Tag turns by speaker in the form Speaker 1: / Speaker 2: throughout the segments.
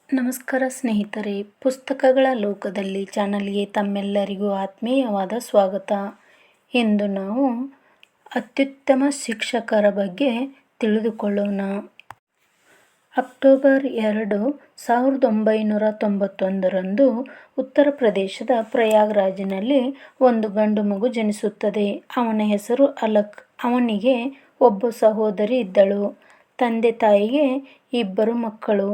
Speaker 1: ನಮಸ್ಕಾರ ಸ್ನೇಹಿತರೆ, ಪುಸ್ತಕಗಳ ಲೋಕದಲ್ಲಿ ಚಾನಲ್ಗೆ ತಮ್ಮೆಲ್ಲರಿಗೂ ಆತ್ಮೀಯವಾದ ಸ್ವಾಗತ. ಇಂದು ನಾವು ಅತ್ಯುತ್ತಮ ಶಿಕ್ಷಕರ ಬಗ್ಗೆ ತಿಳಿದುಕೊಳ್ಳೋಣ. ಅಕ್ಟೋಬರ್ 2, 1991ರಂದು ಉತ್ತರ ಪ್ರದೇಶದ ಪ್ರಯಾಗ್ರಾಜ್ನಲ್ಲಿ ಒಂದು ಗಂಡು ಮಗು ಜನಿಸುತ್ತದೆ. ಅವನ ಹೆಸರು ಅಲಕ್. ಅವನಿಗೆ ಒಬ್ಬ ಸಹೋದರಿ ಇದ್ದಳು. ತಂದೆ ತಾಯಿಗೆ ಇಬ್ಬರು ಮಕ್ಕಳು.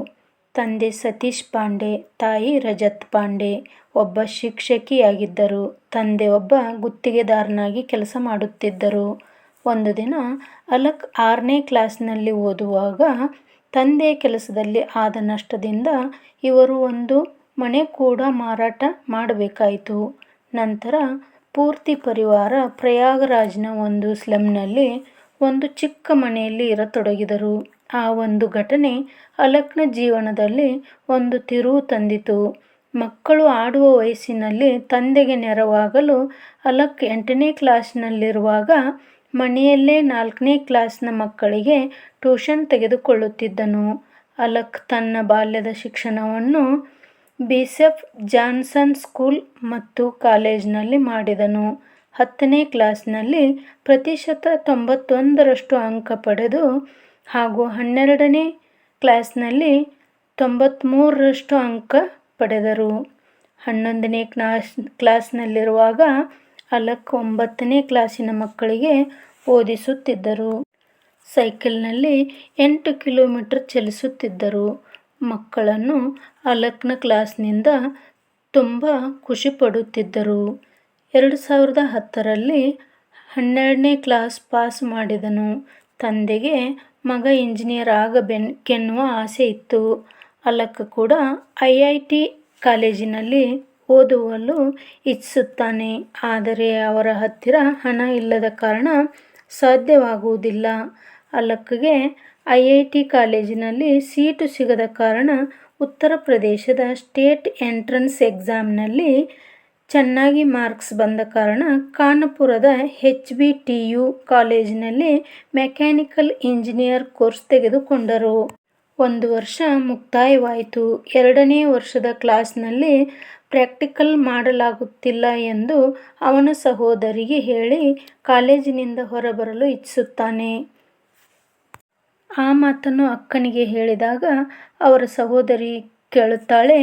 Speaker 1: ತಂದೆ ಸತೀಶ್ ಪಾಂಡೆ, ತಾಯಿ ರಜತ್ ಪಾಂಡೆ ಒಬ್ಬ ಶಿಕ್ಷಕಿಯಾಗಿದ್ದರು. ತಂದೆ ಒಬ್ಬ ಗುತ್ತಿಗೆದಾರನಾಗಿ ಕೆಲಸ ಮಾಡುತ್ತಿದ್ದರು. ಒಂದು ದಿನ ಅಲಕ್ 6ನೇ ಕ್ಲಾಸ್ನಲ್ಲಿ ಓದುವಾಗ ತಂದೆಯ ಕೆಲಸದಲ್ಲಿ ಆದ ನಷ್ಟದಿಂದ ಇವರು ಒಂದು ಮನೆ ಕೂಡ ಮಾರಾಟ ಮಾಡಬೇಕಾಯಿತು. ನಂತರ ಪೂರ್ತಿ ಪರಿವಾರ ಪ್ರಯಾಗರಾಜ್ನ ಒಂದು ಸ್ಲಮ್ನಲ್ಲಿ ಒಂದು ಚಿಕ್ಕ ಮನೆಯಲ್ಲಿ ಇರತೊಡಗಿದರು. ಆ ಒಂದು ಘಟನೆ ಅಲಕ್ನ ಜೀವನದಲ್ಲಿ ಒಂದು ತಿರುವು ತಂದಿತು. ಮಕ್ಕಳು ಆಡುವ ವಯಸ್ಸಿನಲ್ಲಿ ತಂದೆಗೆ ನೆರವಾಗಲು ಅಲಕ್ 8ನೇ ಕ್ಲಾಸ್ನಲ್ಲಿರುವಾಗ ಮನೆಯಲ್ಲೇ 4ನೇ ಕ್ಲಾಸ್ನ ಮಕ್ಕಳಿಗೆ ಟ್ಯೂಷನ್ ತೆಗೆದುಕೊಳ್ಳುತ್ತಿದ್ದನು. ಅಲಕ್ ತನ್ನ ಬಾಲ್ಯದ ಶಿಕ್ಷಣವನ್ನು ಬಿಷಪ್ ಜಾನ್ಸನ್ ಸ್ಕೂಲ್ ಮತ್ತು ಕಾಲೇಜಿನಲ್ಲಿ ಮಾಡಿದನು. 10ನೇ ಕ್ಲಾಸ್ನಲ್ಲಿ ಪ್ರತಿಶತ 91ರಷ್ಟು ಅಂಕ ಪಡೆದು ಹಾಗೂ 12ನೇ ಕ್ಲಾಸ್ನಲ್ಲಿ 93ರಷ್ಟು ಅಂಕ ಪಡೆದರು. 11ನೇ ಕ್ಲಾಸ್ನಲ್ಲಿರುವಾಗ ಅಲಕ್ 9ನೇ ಕ್ಲಾಸಿನ ಮಕ್ಕಳಿಗೆ ಓದಿಸುತ್ತಿದ್ದರು. ಸೈಕಲ್ನಲ್ಲಿ 8 ಕಿಲೋಮೀಟರ್ ಚಲಿಸುತ್ತಿದ್ದರು. ಮಕ್ಕಳನ್ನು ಅಲಕ್ನ ಕ್ಲಾಸ್ನಿಂದ ತುಂಬ ಖುಷಿಪಡುತ್ತಿದ್ದರು. 2010ರಲ್ಲಿ 12ನೇ ಕ್ಲಾಸ್ ಪಾಸ್ ಮಾಡಿದನು. ತಂದೆಗೆ ಮಗ ಇಂಜಿನಿಯರ್ ಆಗಬೇಕೆನ್ನುವ ಆಸೆ ಇತ್ತು. ಅಲಕ್ ಕೂಡ IIT ಕಾಲೇಜಿನಲ್ಲಿ ಓದಲು ಇಚ್ಛಿಸುತ್ತಾನೆ. ಆದರೆ ಅವರ ಹತ್ತಿರ ಹಣ ಇಲ್ಲದ ಕಾರಣ ಸಾಧ್ಯವಾಗುವುದಿಲ್ಲ. ಅಲಕ್ಗೆ IIT ಕಾಲೇಜಿನಲ್ಲಿ ಸೀಟು ಸಿಗದ ಕಾರಣ ಉತ್ತರ ಪ್ರದೇಶದ ಸ್ಟೇಟ್ ಎಂಟ್ರನ್ಸ್ ಎಕ್ಸಾಮ್ನಲ್ಲಿ ಚೆನ್ನಾಗಿ ಮಾರ್ಕ್ಸ್ ಬಂದ ಕಾರಣ ಕಾನ್ಪುರದ HBTU ಕಾಲೇಜಿನಲ್ಲಿ ಮೆಕ್ಯಾನಿಕಲ್ ಇಂಜಿನಿಯರ್ ಕೋರ್ಸ್ ತೆಗೆದುಕೊಂಡರು. 1 ವರ್ಷ ಮುಕ್ತಾಯವಾಯಿತು. 2ನೇ ವರ್ಷದ ಕ್ಲಾಸ್ನಲ್ಲಿ ಪ್ರಾಕ್ಟಿಕಲ್ ಮಾಡಲಾಗುತ್ತಿಲ್ಲ ಎಂದು ಅವನ ಸಹೋದರಿಗೆ ಹೇಳಿ ಕಾಲೇಜಿನಿಂದ ಹೊರಬರಲು ಇಚ್ಛಿಸುತ್ತಾನೆ. ಆ ಮಾತನ್ನು ಅಕ್ಕನಿಗೆ ಹೇಳಿದಾಗ ಅವರ ಸಹೋದರಿ ಕೇಳುತ್ತಾಳೆ,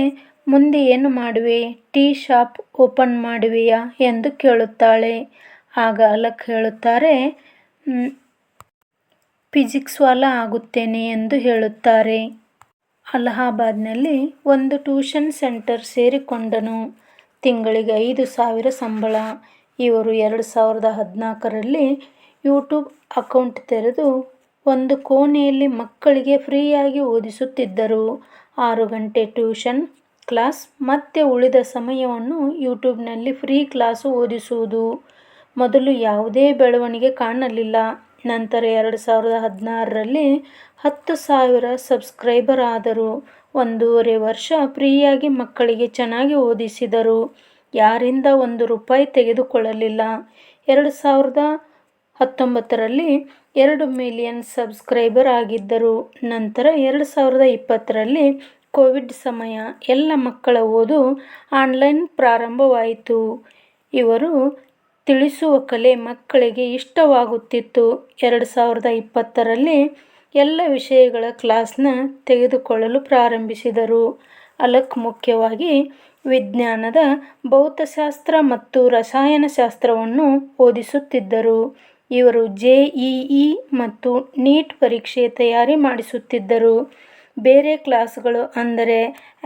Speaker 1: ಮುಂದೆ ಏನು ಮಾಡುವೆ? ಟೀ ಶಾಪ್ ಓಪನ್ ಮಾಡುವೆಯಾ ಎಂದು ಕೇಳುತ್ತಾಳೆ. ಆಗ ಅಲಕ್ ಹೇಳುತ್ತಾರೆ, ಫಿಜಿಕ್ಸ್ವಾಲ ಆಗುತ್ತೇನೆ ಎಂದು ಹೇಳುತ್ತಾರೆ. ಅಲಹಾಬಾದ್ನಲ್ಲಿ ಒಂದು ಟ್ಯೂಷನ್ ಸೆಂಟರ್ ಸೇರಿಕೊಂಡನು. ತಿಂಗಳಿಗೆ 5,000 ಸಂಬಳ. ಇವರು 2014ರಲ್ಲಿ ಯೂಟ್ಯೂಬ್ ಅಕೌಂಟ್ ತೆರೆದು ಒಂದು ಕೋಣೆಯಲ್ಲಿ ಮಕ್ಕಳಿಗೆ ಫ್ರೀಯಾಗಿ ಓದಿಸುತ್ತಿದ್ದರು. 6 ಗಂಟೆ ಟ್ಯೂಷನ್ ಕ್ಲಾಸ್ ಮತ್ತೆ ಉಳಿದ ಸಮಯವನ್ನು ಯೂಟ್ಯೂಬ್ನಲ್ಲಿ ಫ್ರೀ ಕ್ಲಾಸು ಓದಿಸುವುದು. ಮೊದಲು ಯಾವುದೇ ಬೆಳವಣಿಗೆ ಕಾಣಲಿಲ್ಲ. ನಂತರ 2016ರಲ್ಲಿ 10,000 ಸಬ್ಸ್ಕ್ರೈಬರ್ ಆದರು. 1.5 ವರ್ಷ ಫ್ರೀಯಾಗಿ ಮಕ್ಕಳಿಗೆ ಚೆನ್ನಾಗಿ ಓದಿಸಿದರು. ಯಾರಿಂದ ₹1 ತೆಗೆದುಕೊಳ್ಳಲಿಲ್ಲ. 2019ರಲ್ಲಿ 2 ಮಿಲಿಯನ್ ಸಬ್ಸ್ಕ್ರೈಬರ್ ಆಗಿದ್ದರು. ನಂತರ 2020ರಲ್ಲಿ ಕೋವಿಡ್ ಸಮಯ. ಎಲ್ಲ ಮಕ್ಕಳ ಓದು ಆನ್ಲೈನ್ ಪ್ರಾರಂಭವಾಯಿತು. ಇವರು ತಿಳಿಸುವ ಕಲೆ ಮಕ್ಕಳಿಗೆ ಇಷ್ಟವಾಗುತ್ತಿತ್ತು. 2020ರಲ್ಲಿ ಎಲ್ಲ ವಿಷಯಗಳ ಕ್ಲಾಸ್ನ ತೆಗೆದುಕೊಳ್ಳಲು ಪ್ರಾರಂಭಿಸಿದರು. ಅಲಕ್ ಮುಖ್ಯವಾಗಿ ವಿಜ್ಞಾನದ ಭೌತಶಾಸ್ತ್ರ ಮತ್ತು ರಸಾಯನಶಾಸ್ತ್ರವನ್ನು ಓದಿಸುತ್ತಿದ್ದರು. ಇವರು JEE ಮತ್ತು ನೀಟ್ ಪರೀಕ್ಷೆ ತಯಾರಿ ಮಾಡಿಸುತ್ತಿದ್ದರು. ಬೇರೆ ಕ್ಲಾಸುಗಳು ಅಂದರೆ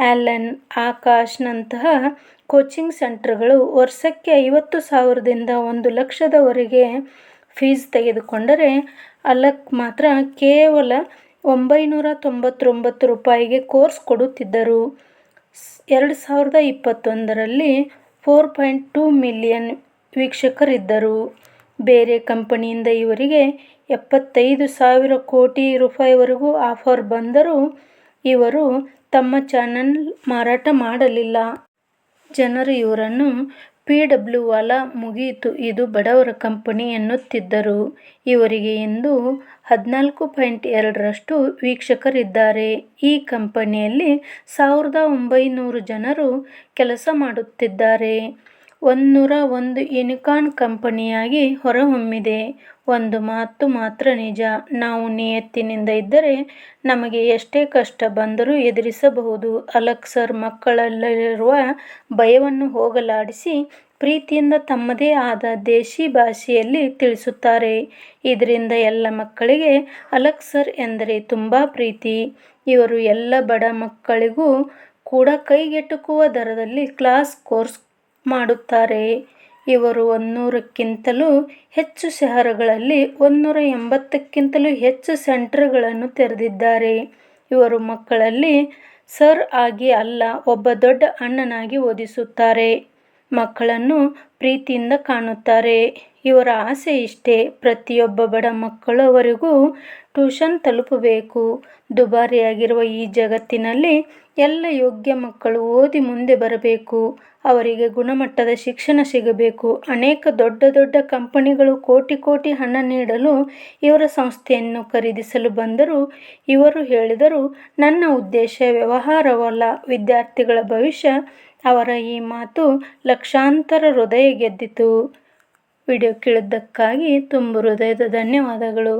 Speaker 1: ಆಲನ್, ಆಕಾಶ್ ನಂತಹ ಕೋಚಿಂಗ್ ಸೆಂಟರ್ಗಳು ವರ್ಷಕ್ಕೆ 50,000ದಿಂದ 1,00,000ದವರೆಗೆ ಫೀಸ್ ತೆಗೆದುಕೊಂಡರೆ ಅಲಕ್ ಮಾತ್ರ ಕೇವಲ ₹999ಗೆ ಕೋರ್ಸ್ ಕೊಡುತ್ತಿದ್ದರು. 2021ರಲ್ಲಿ 4.2 ಮಿಲಿಯನ್ ವೀಕ್ಷಕರಿದ್ದರು. ಬೇರೆ ಕಂಪನಿಯಿಂದ ಇವರಿಗೆ 75,000 ಕೋಟಿ ರೂಪಾಯಿವರೆಗೂ ಆಫರ್ ಬಂದರೂ ಇವರು ತಮ್ಮ ಚಾನಲ್ ಮಾರಾಟ ಮಾಡಲಿಲ್ಲ. ಜನರು ಇವರನ್ನು PW ವಾಲಾ ಮುಗಿಯಿತು, ಇದು ಬಡವರ ಕಂಪನಿ ಎನ್ನುತ್ತಿದ್ದರು. ಇವರಿಗೆ ಇಂದು 14.2% ವೀಕ್ಷಕರಿದ್ದಾರೆ. ಈ ಕಂಪನಿಯಲ್ಲಿ 1900 ಜನರು ಕೆಲಸ ಮಾಡುತ್ತಿದ್ದಾರೆ. 101 ಯೂನಿಕಾರ್ನ್ ಕಂಪನಿಯಾಗಿ ಹೊರಹೊಮ್ಮಿದೆ. ಒಂದು ಮಾತು ಮಾತ್ರ ನಿಜ, ನಾವು ನಿಯತ್ತಿನಿಂದ ಇದ್ದರೆ ನಮಗೆ ಎಷ್ಟೇ ಕಷ್ಟ ಬಂದರೂ ಎದುರಿಸಬಹುದು. ಅಲಕ್ ಸರ್ ಮಕ್ಕಳಲ್ಲಿರುವ ಭಯವನ್ನು ಹೋಗಲಾಡಿಸಿ ಪ್ರೀತಿಯಿಂದ ತಮ್ಮದೇ ಆದ ದೇಶಿ ಭಾಷೆಯಲ್ಲಿ ತಿಳಿಸುತ್ತಾರೆ. ಇದರಿಂದ ಎಲ್ಲ ಮಕ್ಕಳಿಗೆ ಅಲಕ್ ಸರ್ ಎಂದರೆ ತುಂಬ ಪ್ರೀತಿ. ಇವರು ಎಲ್ಲ ಬಡ ಮಕ್ಕಳಿಗೂ ಕೂಡ ಕೈಗೆಟುಕುವ ದರದಲ್ಲಿ ಕ್ಲಾಸ್ ಕೋರ್ಸ್ ಮಾಡುತ್ತಾರೆ. ಇವರು 100ಕ್ಕಿಂತಲೂ ಹೆಚ್ಚು ಶಹರಗಳಲ್ಲಿ 180ಕ್ಕಿಂತಲೂ ಹೆಚ್ಚು ಸೆಂಟರ್ಗಳನ್ನು ತೆರೆದಿದ್ದಾರೆ. ಇವರು ಮಕ್ಕಳಲ್ಲಿ ಸರ್ ಆಗಿ ಅಲ್ಲ, ಒಬ್ಬ ದೊಡ್ಡ ಅಣ್ಣನಾಗಿ ಓದಿಸುತ್ತಾರೆ. ಮಕ್ಕಳನ್ನು ಪ್ರೀತಿಯಿಂದ ಕಾಣುತ್ತಾರೆ. ಇವರ ಆಸೆ ಇಷ್ಟೇ, ಪ್ರತಿಯೊಬ್ಬ ಬಡ ಮಕ್ಕಳವರೆಗೂ ಟ್ಯೂಷನ್ ತಲುಪಬೇಕು. ದುಬಾರಿಯಾಗಿರುವ ಈ ಜಗತ್ತಿನಲ್ಲಿ ಎಲ್ಲ ಯೋಗ್ಯ ಮಕ್ಕಳು ಓದಿ ಮುಂದೆ ಬರಬೇಕು. ಅವರಿಗೆ ಗುಣಮಟ್ಟದ ಶಿಕ್ಷಣ ಸಿಗಬೇಕು. ಅನೇಕ ದೊಡ್ಡ ದೊಡ್ಡ ಕಂಪನಿಗಳು ಕೋಟಿ ಕೋಟಿ ಹಣ ನೀಡಲು ಇವರ ಸಂಸ್ಥೆಯನ್ನು ಖರೀದಿಸಲು ಬಂದರೂ ಇವರು ಹೇಳಿದರು, ನನ್ನ ಉದ್ದೇಶ ವ್ಯವಹಾರವಲ್ಲ, ವಿದ್ಯಾರ್ಥಿಗಳ ಭವಿಷ್ಯ. ಅವರ ಈ ಮಾತು ಲಕ್ಷಾಂತರ ಹೃದಯ ಗೆದ್ದಿತು. ವಿಡಿಯೋ ಕೇಳಿದ್ದಕ್ಕಾಗಿ ತುಂಬ ಹೃದಯದ ಧನ್ಯವಾದಗಳು.